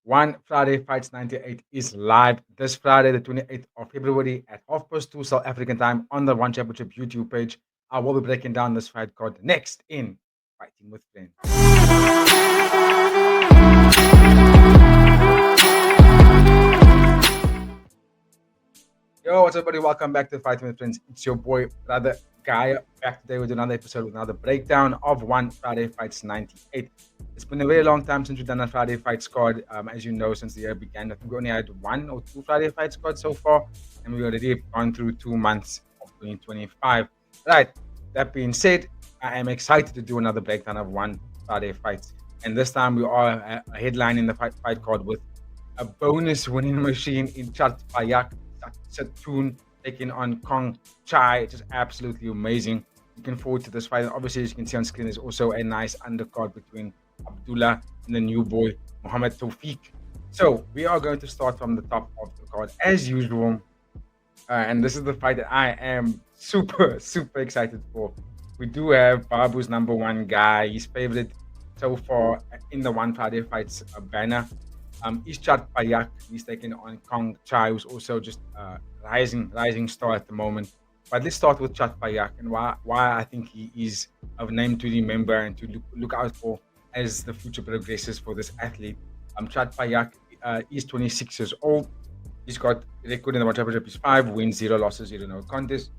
One Friday Fights 98 is live this Friday, the 28th of February at 2:30 South African time on the One Championship YouTube page. I will be breaking down this fight card next in Fighting with Friends. Yo, what's up, everybody? Welcome back to Fighting with Friends. It's your boy, brother Guy, back today with another episode with another breakdown of One Friday Fights 98. It's been a very long time since we've done a Friday Fights card. As you know, since the year began, I think we only had one or two Friday Fights cards so far, and we already gone through 2 months of 2025. Right, that being said, I am excited to do another breakdown of One Friday Fights. And this time we are a headline in the fight card with a bonus winning machine in Chartpayak Satun taking on Kongchai. It's just absolutely amazing. Looking forward to this fight. And obviously, as you can see on screen, there's also a nice undercard between Abdullah and the new boy, Mohammed Tawfiq. So we are going to start from the top of the card as usual. And this is the fight that I am super excited for. We do have Babu's number one guy. He's favorite so far in the One Friday Fights banner. Chartpayak, he's taking on Kongchai, who's also just rising star at the moment. But let's start with Chartpayak and why I think he is a name to remember and to look out for as the future progresses for this athlete. Chartpayak is 26 years old. He's got a record in the World Championship. He's 5 wins, 0 losses, 0 no contest.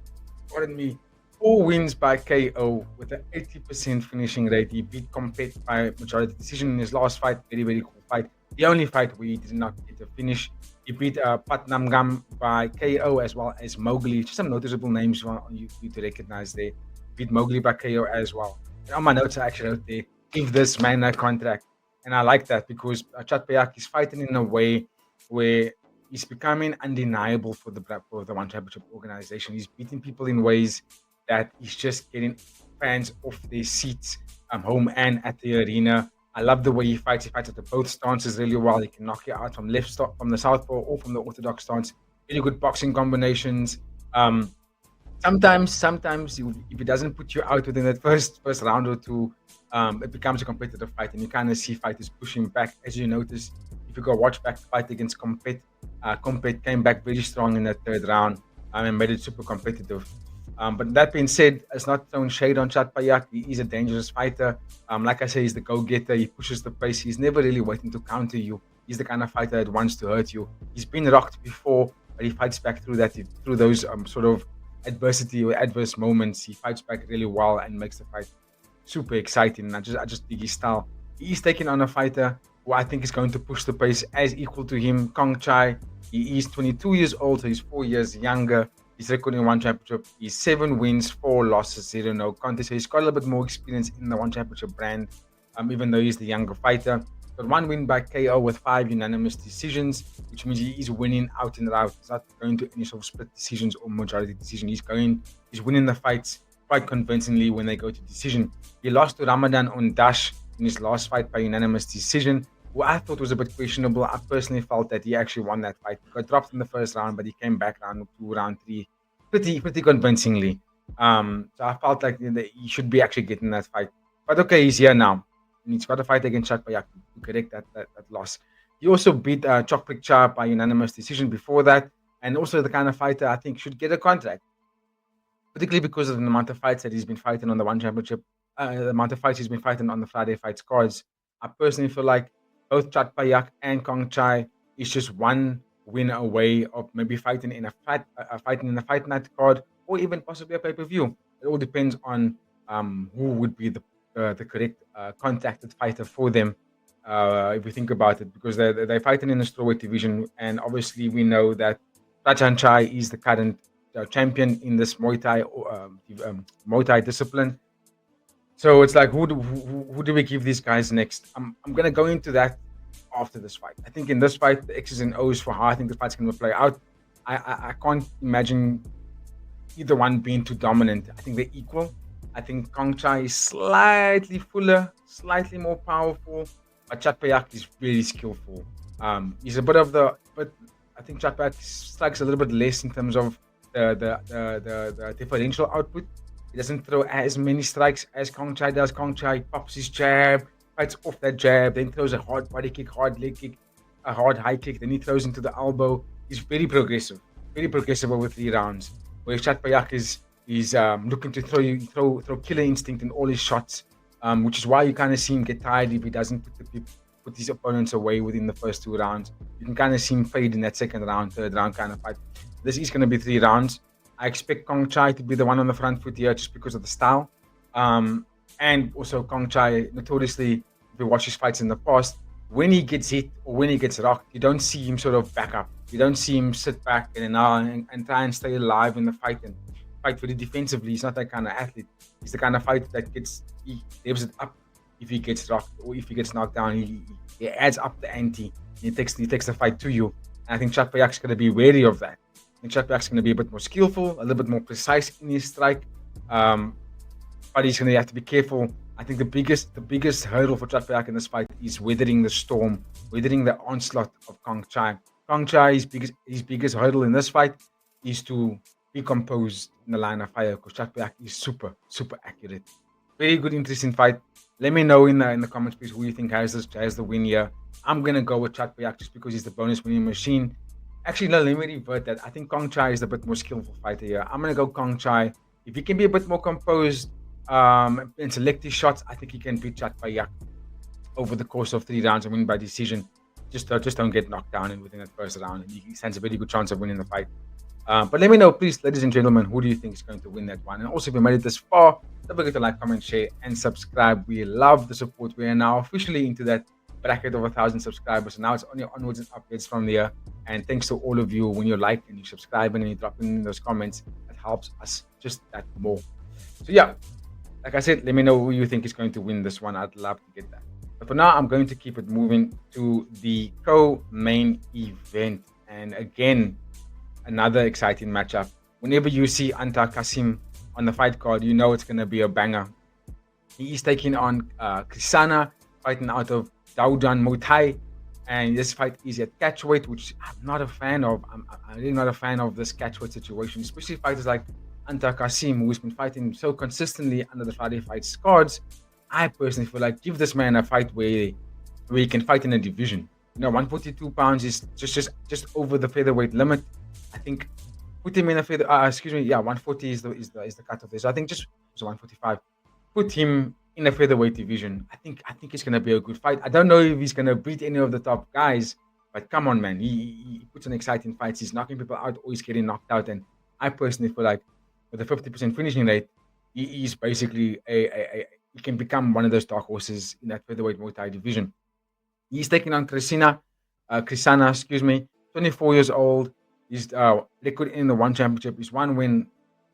Pardon me. 4 wins by KO with an 80% finishing rate. He beat Compet by majority decision in his last fight. Very cool fight. The only fight where he did not get a finish. He beat Patnam Gam by KO as well as Mowgli. Just some noticeable names you need to recognize there. Beat Mowgli by KO as well. And on my notes, I actually wrote there, give this man a contract. And I like that because Chartpayak is fighting in a way where he's becoming undeniable for the One Championship organization. He's beating people in ways that he's just getting fans off their seats, home and at the arena. I love the way he fights. He fights at the both stances really well. He can knock you out from from the southpaw or from the orthodox stance. Really good boxing combinations. Sometimes if he doesn't put you out within that first round or two, it becomes a competitive fight, and you kind of see fighters pushing back. As you notice, if you go watch back the fight against Compet, Compet came back very strong in that third round and made it super competitive. But that being said, it's not throwing shade on Chartpayak. He is a dangerous fighter. Like I say, he's the go-getter. He pushes the pace. He's never really waiting to counter you. He's the kind of fighter that wants to hurt you. He's been rocked before, but he fights back through those sort of adversity or adverse moments. He fights back really well and makes the fight super exciting. I just dig his style. He is taking on a fighter who I think is going to push the pace as equal to him, Kongchai. He is 22 years old, so he's 4 years younger. He's recording One Championship. He's 7 wins, 4 losses, 0 no contest. So he's got a little bit more experience in the One Championship brand, even though he's the younger fighter. But 1 win by KO with 5 unanimous decisions, which means he is winning out and out. He's not going to any sort of split decisions or majority decision. He's winning the fights quite convincingly when they go to decision. He lost to Ramadan on Dash in his last fight by unanimous decision, who I thought was a bit questionable. I personally felt that he actually won that fight. He got dropped in the first round, but he came back round 2, round 3, pretty convincingly. So I felt like he should be actually getting that fight. But okay, he's here now. And he's got a fight against Chartpayak to correct that loss. He also beat Chartpayak by unanimous decision before that. And also the kind of fighter I think should get a contract, particularly because of the amount of fights that he's been fighting on the One Championship, the amount of fights he's been fighting on the Friday Fights cards. I personally feel like both Chartpayak and Kongchai is just one win away of maybe fighting in a fight night card or even possibly a pay-per-view. It all depends on who would be the correct contacted fighter for them. If we think about it, because they're fighting in the strawweight division, and obviously we know that Kongchai is the current champion in this Muay Thai discipline. So it's like, who do we give these guys next? I'm going to go into that after this fight. I think in this fight, the X's and O's for how I think the fight's going to play out, I can't imagine either one being too dominant. I think they're equal. I think Kongchai is slightly fuller, slightly more powerful, but Chartpayak is very skillful. He's a bit of but I think Chartpayak strikes a little bit less in terms of the differential output. He doesn't throw as many strikes as Kongchai does. Kongchai pops his jab, fights off that jab, then throws a hard body kick, hard leg kick. a hard high kick, then he throws into the elbow. He's very progressive over 3 rounds. Whereas Chartpayak is looking to throw killer instinct in all his shots, which is why you kind of see him get tired if he doesn't put his opponents away within the first 2 rounds. You can kind of see him fade in that second round, third round kind of fight. This is going to be 3 rounds. I expect Kongchai to be the one on the front foot here just because of the style. And also Kongchai, notoriously, if you watch his fights in the past, when he gets hit or when he gets rocked, you don't see him sort of back up. You don't see him sit back and try and stay alive in the fight and fight very defensively. He's not that kind of athlete. He's the kind of fight that he leaves it up if he gets rocked or if he gets knocked down. He adds up the ante. He takes the fight to you. And I think Chartpayak's going to be wary of that. I think Chartpayak's going to be a bit more skillful, a little bit more precise in his strike. But he's going to have to be careful. I think the biggest hurdle for Chartpayak in this fight is weathering the storm, weathering the onslaught of Kongchai. Kongchai's biggest hurdle in this fight is to be composed in the line of fire because Chartpayak is super accurate. Very good, interesting fight. Let me know in the comments, please, who you think has the win here. I'm gonna go with Chartpayak just because he's the bonus winning machine. Actually, no, let me revert that. I think Kongchai is a bit more skillful fighter here. I'm gonna go Kongchai. If he can be a bit more composed and select his shots, I think he can beat Chartpayak over the course of 3 rounds and win by decision. Just don't get knocked down and within that first round. And he stands a very good chance of winning the fight. But let me know, please, ladies and gentlemen, who do you think is going to win that one? And also, if you made it this far, don't forget to like, comment, share, and subscribe. We love the support. We are now officially into that bracket of 1,000 subscribers. So now it's only onwards and upwards from there. And thanks to all of you, when you like and you subscribe and you drop in those comments, it helps us just that more. So yeah, like I said, let me know who you think is going to win this one. I'd love to get that. But for now, I'm going to keep it moving to the co-main event. And again, another exciting matchup. Whenever you see Antar Kasim on the fight card, you know it's going to be a banger. He is taking on Krisana, fighting out of Daudan Muay Thai. And this fight is at catchweight, which I'm not a fan of. I'm really not a fan of this catchweight situation, especially fighters like Antar Kasim, who's been fighting so consistently under the Friday Fights cards. I personally feel like give this man a fight where he can fight in a division. 142 pounds is just over the featherweight limit. I think put him in a 140 is the cutoff there. So I think just 145. Put him in a featherweight division. I think it's gonna be a good fight. I don't know if he's gonna beat any of the top guys, but come on, man, he puts on exciting fights. He's knocking people out or he's getting knocked out. And I personally feel like with a 50% finishing rate, he is basically he can become one of those dark horses in that featherweight Muay Thai division. He's taking on Krisana, 24 years old. His record in the one championship is 1 win,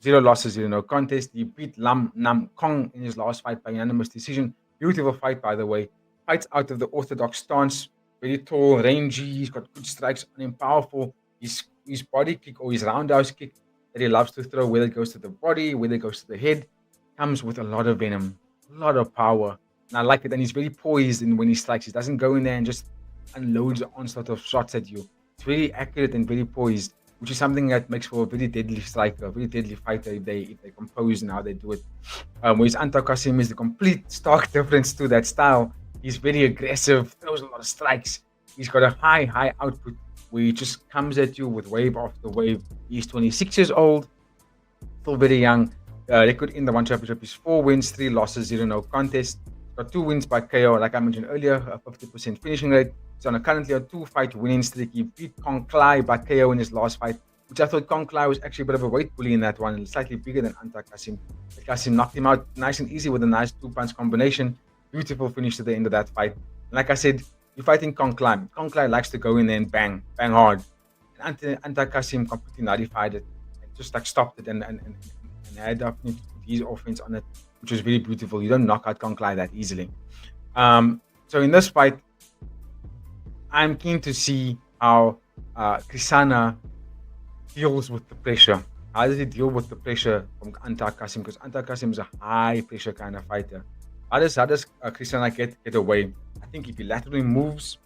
0 losses, 0 no contest. He beat Lam Nam Kong in his last fight by unanimous decision. Beautiful fight, by the way. Fights out of the orthodox stance. Very tall, rangy. He's got good strikes on him, powerful. His body kick or his roundhouse kick that he loves to throw, whether it goes to the body, whether it goes to the head, comes with a lot of venom, a lot of power. And I like it. And he's very poised when he strikes. He doesn't go in there and just unloads an onslaught of shots at you. It's very accurate and very poised, which is something that makes for a very deadly striker, a very deadly fighter if they compose and how they do it. Whereas Antar Kasim is the complete stark difference to that style. He's very aggressive, throws a lot of strikes. He's got a high output where he just comes at you with wave after wave. He's 26 years old, still very young. Record in the one championship is 4 wins, 3 losses, 0 no contest. Got 2 wins by KO, like I mentioned earlier, a 50% finishing rate. He's on currently a 2-fight winning streak. He beat Kongchai by KO in his last fight, which I thought Kongchai was actually a bit of a weight bully in that one, slightly bigger than Antar Kasim. But Kasim knocked him out nice and easy with a nice 2-punch combination. Beautiful finish to the end of that fight. And like I said, you're fighting Kongchai. Kongchai likes to go in there and bang hard. And Antar Kasim completely nullified it and just like stopped it and had up his offense on it, which was very beautiful. You don't knock out Kongchai that easily. So in this fight, I'm keen to see how Krisana deals with the pressure. How does he deal with the pressure from Antar Kasim? Because Antar Kasim is a high pressure kind of fighter. How does Krisana get away? I think if he laterally moves,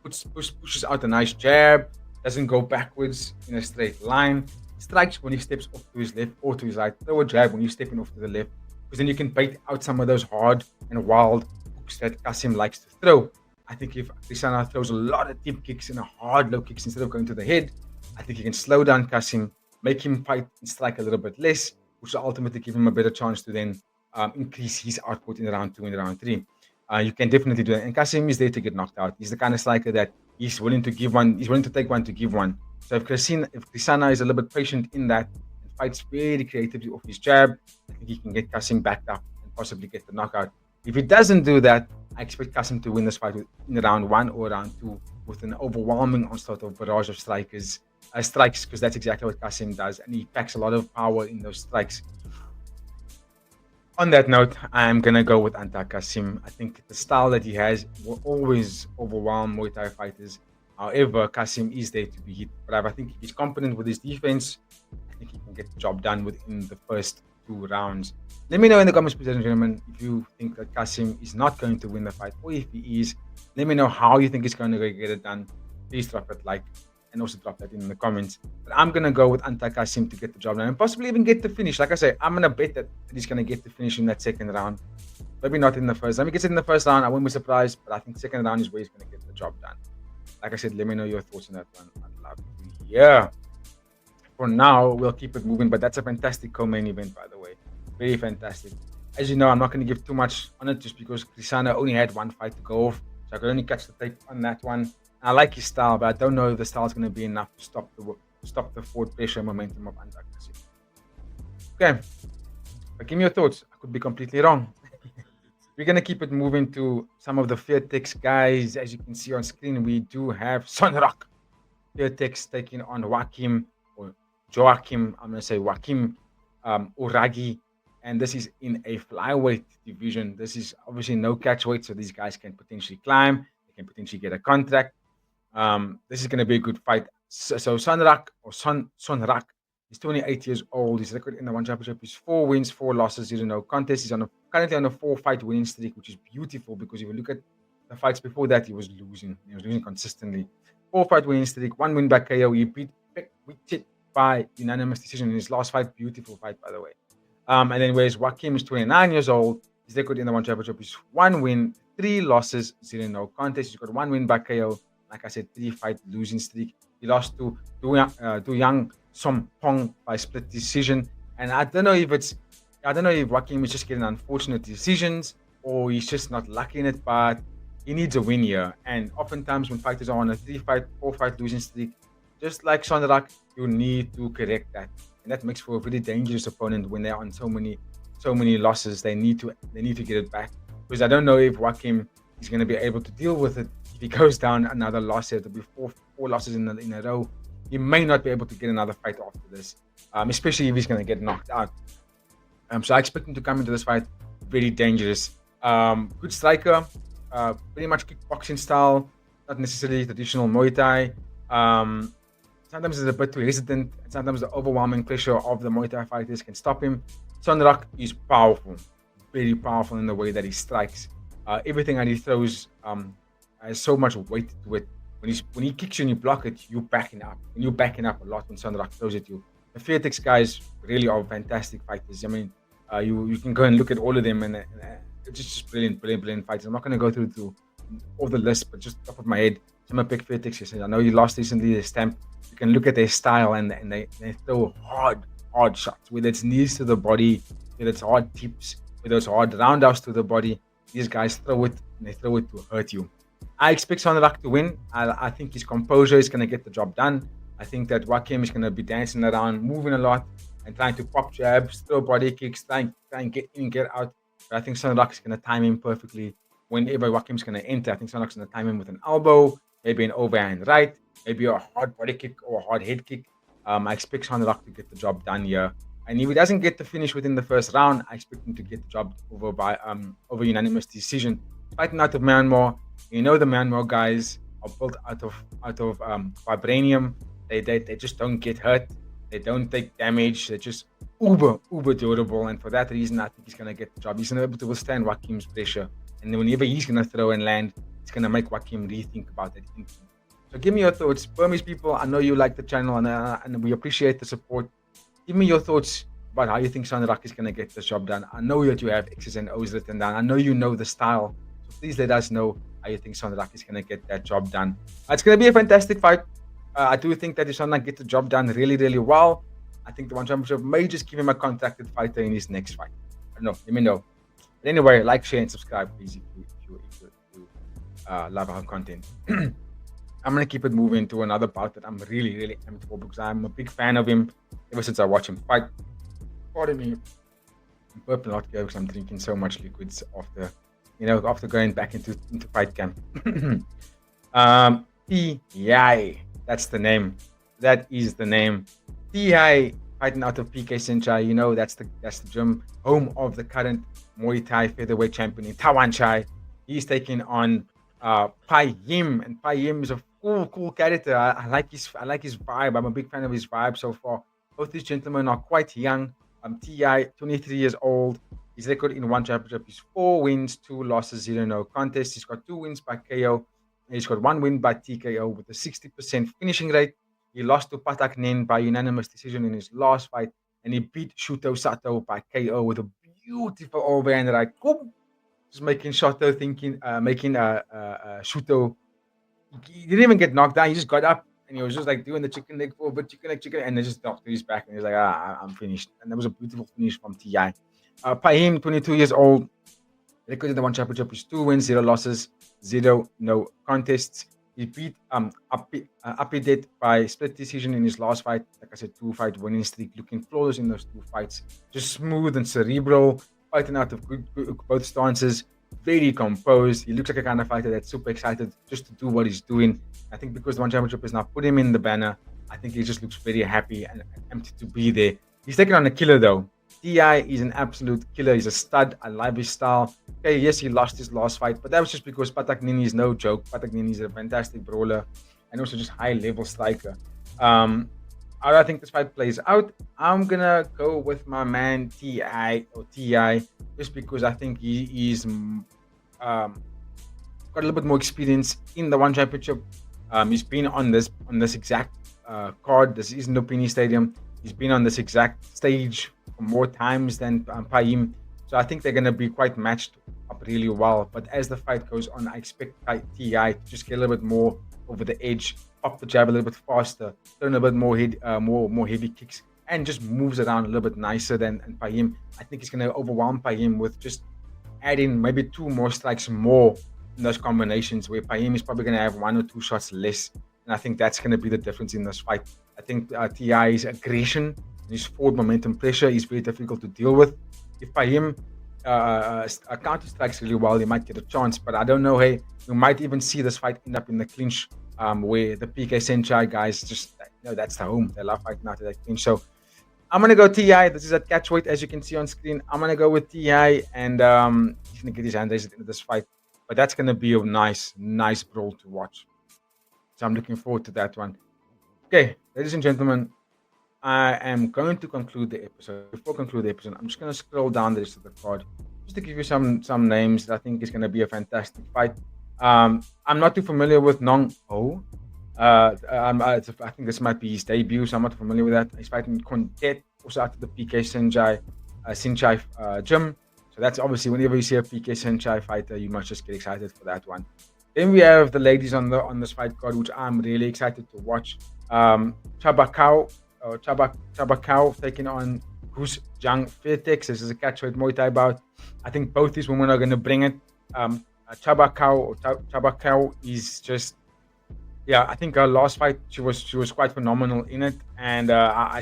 pushes out a nice jab, doesn't go backwards in a straight line, strikes when he steps off to his left or to his right, throw a jab when you're stepping off to the left, because then you can bait out some of those hard and wild hooks that Kasim likes to throw. I think if Crisana throws a lot of deep kicks and hard low kicks instead of going to the head, I think he can slow down Kasim, make him fight and strike a little bit less, which will ultimately give him a better chance to then increase his output in round 2 and round 3. You can definitely do that. And Kasim is there to get knocked out. He's the kind of striker that he's willing to give one, he's willing to take one to give one. So if Crisana is a little bit patient in that and fights very creatively off his jab, I think he can get Kasim backed up and possibly get the knockout. If he doesn't do that, I expect Kasim to win this fight in round 1 or round 2 with an overwhelming onslaught of barrage of strikes, because that's exactly what Kasim does, and he packs a lot of power in those strikes. On that note, I'm gonna go with Anta Kasim. I think the style that he has will always overwhelm Muay Thai fighters. However, Kasim is there to be hit. But I think if he's competent with his defense, I think he can get the job done within the first 2 rounds. Let me know in the comments, ladies and gentlemen, if you think that Kasim is not going to win the fight, or if he is. Let me know how you think he's going to get it done. Please drop it like, and also drop that in the comments. But I'm going to go with Anta Kasim to get the job done and possibly even get the finish. Like I say, I'm going to bet that he's going to get the finish in that second round. Maybe not in the first. If he gets it in the first round, I won't be surprised. But I think second round is where he's going to get the job done. Like I said, let me know your thoughts on that one. I'd love to hear. For now, we'll keep it moving. But that's a fantastic co-main event, by the way. Very fantastic. As you know, I'm not going to give too much on it just because Crisana only had one fight to go off. So I could only catch the tape on that one. I like his style, but I don't know if the style is going to be enough to stop the forward pressure momentum of Anta Kasim. Okay, but give me your thoughts. I could be completely wrong. We're going to keep it moving to some of the Fairtex guys. As you can see on screen, we do have Sonrak Fairtex taking on Joachim, I'm going to say Joachim Uragi. And this is in a flyweight division. This is obviously no catch weight, so these guys can potentially climb. They can potentially get a contract. This is going to be a good fight. So Sonrak he's 28 years old. His record in the one championship is 4 wins, 4 losses, 0 contest. He's currently on a 4-fight winning streak, which is beautiful because if you look at the fights before that, he was losing. He was losing consistently. 4-fight winning streak, 1 win by KO. He beat it by unanimous decision in his last fight. Beautiful fight, by the way. And then whereas Joachim is 29 years old, his record in the one championship is 1 win, 3 losses, 0 contest. He's got 1 win by KO. Like I said, 3-fight losing streak. He lost to Yang Sompong by split decision. And I don't know if Joachim is just getting unfortunate decisions or he's just not lucky in it, but he needs a win here. And oftentimes when fighters are on a 3-fight, 4-fight losing streak, just like Sonrak, you need to correct that. And that makes for a very dangerous opponent when they're on so many losses. They need to get it back. Because I don't know if Joachim is going to be able to deal with it. If he goes down another loss here, there'll be four losses in a row. He may not be able to get another fight after this, especially if he's going to get knocked out. So I expect him to come into this fight very dangerous. Good striker, pretty much kickboxing style, not necessarily traditional Muay Thai. Sometimes he's a bit too hesitant, and sometimes the overwhelming pressure of the Muay Thai fighters can stop him. Sonrak is powerful, very powerful in the way that he strikes. Everything that he throws has so much weight to it. When he kicks you and you block it, you're backing up. And you're backing up a lot when Sonrak throws at you. The Fairtex guys really are fantastic fighters. I mean, you can go and look at all of them, and it's just brilliant fighters. I'm not going to go through all the list, but just top of my head, some of Pick Fairtex. I know you lost recently, the Stamp. You can look at their style, and they throw hard shots, whether it's knees to the body, whether it's hard tips, whether it's hard roundhouse to the body. These guys throw it, and they throw it to hurt you. I expect Sonrak to win. I think his composure is going to get the job done. I think that Joachim is going to be dancing around, moving a lot, and trying to pop jabs, throw body kicks, try and get in, get out. But I think Sonrak is going to time him perfectly. Whenever Joachim's going to enter, I think Sonrak's going to time him with an elbow, maybe an overhand right, maybe a hard body kick or a hard head kick. I expect Sonrak to get the job done here. And if he doesn't get the finish within the first round, I expect him to get the job over unanimous decision. Fighting out of Myanmar, you know the Myanmar guys are built out of vibranium. They just don't get hurt. They don't take damage. They're just uber durable. And for that reason, I think he's going to get the job. He's going to be able to withstand Joachim's pressure. And then whenever he's going to throw and land, it's going to make Joachim rethink about it. So give me your thoughts. Burmese people, I know you like the channel and we appreciate the support. Give me your thoughts about how you think Sonrak is going to get the job done. I know that you have X's and O's written down. I know you know the style. So please let us know how you think Sonrak is going to get that job done. It's going to be a fantastic fight. I do think that if Sonrak gets the job done really, really well, I think the One Championship may just give him a contracted fighter in his next fight. I don't know. Let me know. But anyway, like, share, and subscribe, please, if you love our content. I'm gonna keep it moving to another bout that I'm really, really amped for because I'm a big fan of him ever since I watched him fight. Pardon me, I'm burping a lot here because I'm drinking so much liquids after going back into fight camp. Ti, that's the name. That is the name. Ti fighting out of PK Senchai. That's the gym, home of the current Muay Thai featherweight champion in Kongchai. He's taking on Payim, and Payim is a cool character. I like his vibe. I'm a big fan of his vibe so far. Both these gentlemen are quite young. Ti, 23 years old. His record in One Championship is 4 wins, 2 losses, 0 no contests. He's got 2 wins by KO. And he's got 1 win by TKO with a 60% finishing rate. He lost to Patak Nen by unanimous decision in his last fight, and he beat Shuto Sato by KO with a beautiful overhand right. Just making Shuto Shuto. He didn't even get knocked down. He just got up and he was just like doing the chicken leg for a bit, chicken leg, and then just knocked to his back. And he was like, I'm finished. And that was a beautiful finish from Ti. Payim, 22 years old. Record in the One Championship is 2 wins, 0 losses, 0 no contests. He beat Apidet by split decision in his last fight. Like I said, 2-fight winning streak, looking flawless in those 2 fights. Just smooth and cerebral, fighting out of both stances, very composed. He looks like a kind of fighter that's super excited just to do what he's doing. I think because the One Championship has now put him in the banner, I think he just looks very happy and empty to be there. He's taking on a killer though. Ti is an absolute killer. He's a stud. I love his style. Okay, yes, he lost his last fight, but that was just because Patak Nini is no joke. Patak Nini is a fantastic brawler and also just high-level striker. How do I think this fight plays out? I'm gonna go with my man Ti, just because I think he's got a little bit more experience in the One Championship. He's been on this exact card. This is Nopini Stadium. He's been on this exact stage more times than Payim. So I think they're going to be quite matched up really well. But as the fight goes on, I expect Ti to just get a little bit more over the edge, up the jab a little bit faster, turn a bit more heavy kicks, and just moves around a little bit nicer than Payim. I think he's going to overwhelm Payim with just adding maybe 2 more strikes more in those combinations, where Payim is probably going to have 1 or 2 shots less. And I think that's going to be the difference in this fight. I think Ti's aggression, his forward momentum pressure is very difficult to deal with. If Payim counter strikes really well, he might get a chance. But I don't know. Hey, we might even see this fight end up in the clinch, where the PK Senchai guys just, that's the home. They love fighting out of that clinch. So I'm gonna go Ti. This is at catchweight, as you can see on screen. I'm gonna go with Ti, and he's gonna get his hand raised at the end of this fight. But that's gonna be a nice brawl to watch. So I'm looking forward to that one. Okay, ladies and gentlemen, I am going to conclude the episode. Before I conclude the episode, I'm just going to scroll down the rest of the card just to give you some names that I think is going to be a fantastic fight. I'm not too familiar with Nong O. I think this might be his debut, so I'm not familiar with that. He's fighting Kontet, also out of the PK Senchai gym. So that's obviously, whenever you see a PK Senchai fighter, you must just get excited for that one. Then we have the ladies on this fight card, which I'm really excited to watch. Chartpayak taking on Goose Jang Fairtex. This is a catchweight Muay Thai bout. I think both these women are going to bring it. Chartpayak is just, I think her last fight she was quite phenomenal in it, and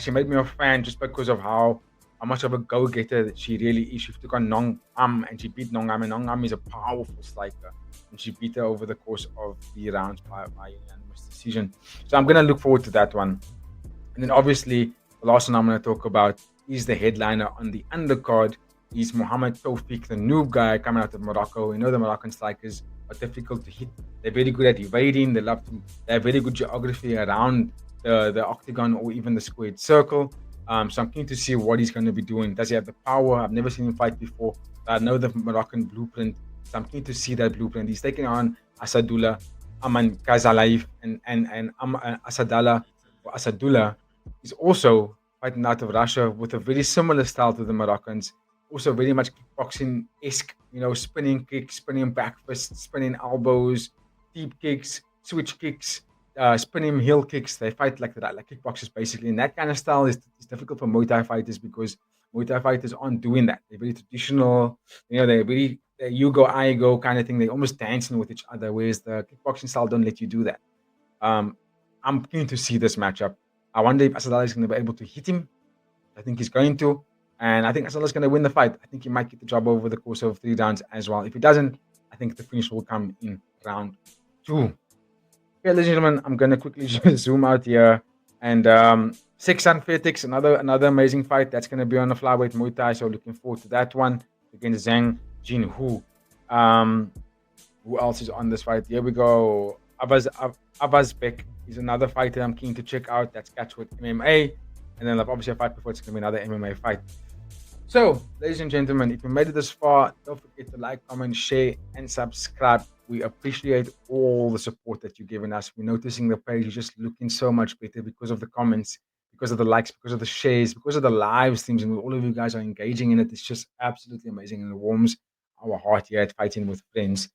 she made me a fan just because of how much of a go-getter that she really is. She took on Nong Am and she beat Nong Am, and Nong Am is a powerful striker, and she beat her over the course of 3 rounds by unanimous decision. So I'm going to look forward to that one. And then obviously the last one I'm going to talk about is the headliner on the undercard. He's Mohamed Tawfiq, the noob guy coming out of Morocco. We know the Moroccan strikers are difficult to hit. They're very good at evading. They have very good geography around the octagon or even the squared circle. So I'm keen to see what he's going to be doing. Does he have the power? I've never seen him fight before. I know the Moroccan blueprint. So I'm keen to see that blueprint. He's taking on Asadullah, Aman Kazalaev, and Asadullah is also fighting out of Russia with a very similar style to the Moroccans. Also very much kickboxing-esque, spinning kicks, spinning back fists, spinning elbows, deep kicks, switch kicks, spinning heel kicks. They fight like that, like kickboxers basically. And that kind of style is difficult for Muay Thai fighters because Muay Thai fighters aren't doing that. They're very traditional. They're very you go, I go kind of thing. They're almost dancing with each other, whereas the kickboxing style don't let you do that. Um, I'm keen to see this matchup. I wonder if Asadal is going to be able to hit him. I think he's going to. And I think Asadal is going to win the fight. I think he might get the job over the course of 3 rounds as well. If he doesn't, I think the finish will come in round 2. Okay, ladies and gentlemen, I'm going to quickly just zoom out here. And Six Unfair Ticks, another amazing fight. That's going to be on the flyweight Muay Thai. So looking forward to that one against Zhang Jinhu. Who else is on this fight? Here we go. Avazbek is another fighter I'm keen to check out. That's catch with MMA. And then obviously a fight before it's going to be another MMA fight. So, ladies and gentlemen, if you made it this far, don't forget to like, comment, share, and subscribe. We appreciate all the support that you're giving us. We're noticing the page is just looking so much better because of the comments, because of the likes, because of the shares, because of the live streams, and all of you guys are engaging in it. It's just absolutely amazing and it warms our heart here at Fighting with Friends.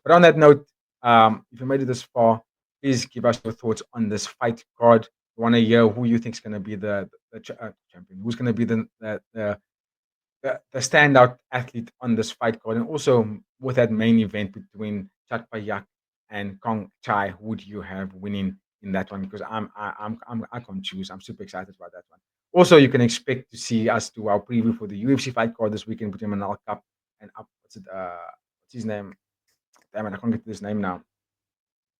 But on that note, if you made it this far, please give us your thoughts on this fight card. We want to hear who you think is going to be the champion, who's going to be the standout athlete on this fight card, and also with that main event between Chartpayak and Kongchai, who would you have winning in that one? Because I can't choose. I'm super excited about that one. Also, you can expect to see us do our preview for the UFC fight card this weekend between Manal Cup and what's his name? Damn it, I can't get to his name now.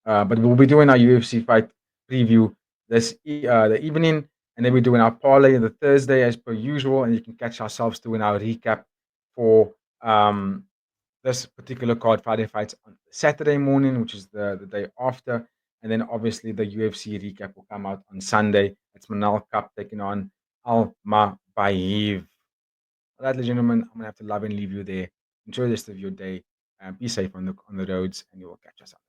But we'll be doing our UFC fight preview the evening, and then we're doing our parlay the Thursday as per usual, and you can catch ourselves doing our recap for this particular card, Friday fights on Saturday morning, which is the day after, and then obviously the UFC recap will come out on Sunday. It's Manal Cup taking on Al Mabayev. All right, ladies and gentlemen, I'm gonna have to love and leave you there. Enjoy the rest of your day. Be safe on the roads, and you will catch us up.